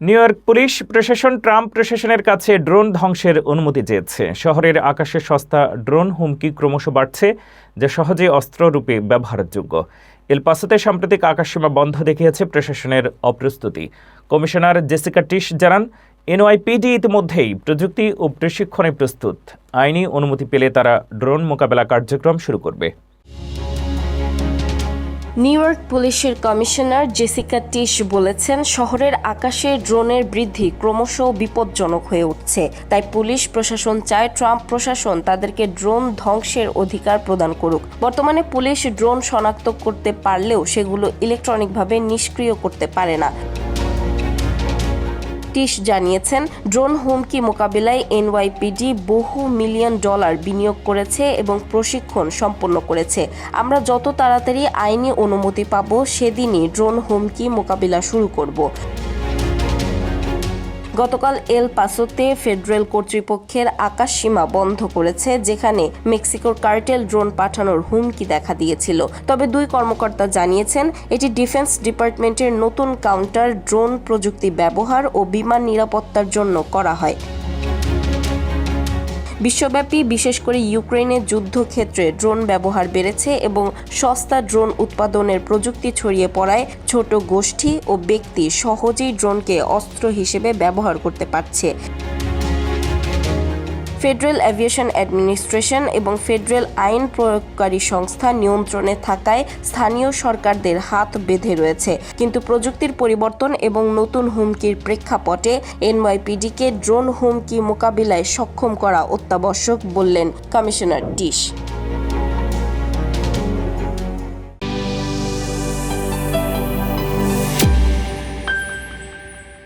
New York police প্রশাসন Trump প্রশাসনের কাছে ড্রোন ধ্বংসের অনুমতি চেয়েছে। শহরের আকাশে সস্তা ড্রোন হুমকি ক্রমশ বাড়ছে, যা সহজে অস্ত্ররূপে ব্যবহারযোগ্য। এল পাসোতে সাম্প্রতিক আকাশসীমা বন্ধ দেখিয়েছে প্রশাসনের অপ্রস্তুতি। কমিশনার জেসিকা টিশ জানান, এনওয়াইপিডি ইতিমধ্যেই প্রযুক্তি ও প্রশিক্ষণে প্রস্তুত। আইনি অনুমতি পেলে তারা ড্রোন মোকাবেলা কার্যক্রম শুরু করবে। নিউ ইয়র্ক পুলিশের কমিশনার জেসিকা টিশ বলেছেন, শহরের আকাশে ড্রোনের বৃদ্ধি ক্রমশ বিপজ্জনক হয়ে উঠছে। তাই পুলিশ প্রশাসন চায় ট্রাম্প প্রশাসন তাদেরকে ড্রোন ধ্বংসের অধিকার প্রদান করুক। বর্তমানে পুলিশ ড্রোন শনাক্ত করতে পারলেও সেগুলো ইলেকট্রনিকভাবে নিষ্ক্রিয় করতে পারে না। টিশ জানিয়েছেন, ড্রোন হুমকি মোকাবিলায় এনওয়াইপিডি বহু মিলিয়ন ডলার বিনিয়োগ করেছে এবং প্রশিক্ষণ সম্পন্ন করেছে। আমরা যত তাড়াতাড়ি আইনি অনুমতি পাব, সেদিনই ড্রোন হুমকি মোকাবিলা শুরু করব। গতকাল এল পাসোতে ফেডারেল কর্তৃপক্ষের আকাশসীমা বন্ধ করেছে, যেখানে মেক্সিকোর কার্টেল ড্রোন পাঠানোর হুমকি দেখা দিয়েছিল। তবে দুই কর্মকর্তা জানিয়েছেন, এটি ডিফেন্স ডিপার্টমেন্টের নতুন কাউন্টার ড্রোন প্রযুক্তি ব্যবহার ও বিমান নিরাপত্তার জন্য করা হয়। বিশ্বব্যাপী, বিশেষ করে ইউক্রেনের যুদ্ধক্ষেত্রে ড্রোন ব্যবহার বেড়েছে এবং সস্তা ড্রোন উৎপাদনের প্রযুক্তি ছড়িয়ে পড়ায় ছোট গোষ্ঠী ও ব্যক্তি সহজেই ড্রোনকে অস্ত্র হিসেবে ব্যবহার করতে পারছে। ফেডারেল এভিয়েশন অ্যাডমিনিস্ট্রেশন এবং ফেডারেল আইন প্রয়োগকারী সংস্থা নিয়ন্ত্রণে থাকায় স্থানীয় সরকারদের হাত বেঁধে রয়েছে। কিন্তু প্রযুক্তির পরিবর্তন এবং নতুন হুমকির প্রেক্ষাপটে এনওয়াইপিডিকে ড্রোন হুমকি মোকাবিলায় সক্ষম করা অত্যাবশ্যক বললেন কমিশনার টিশ।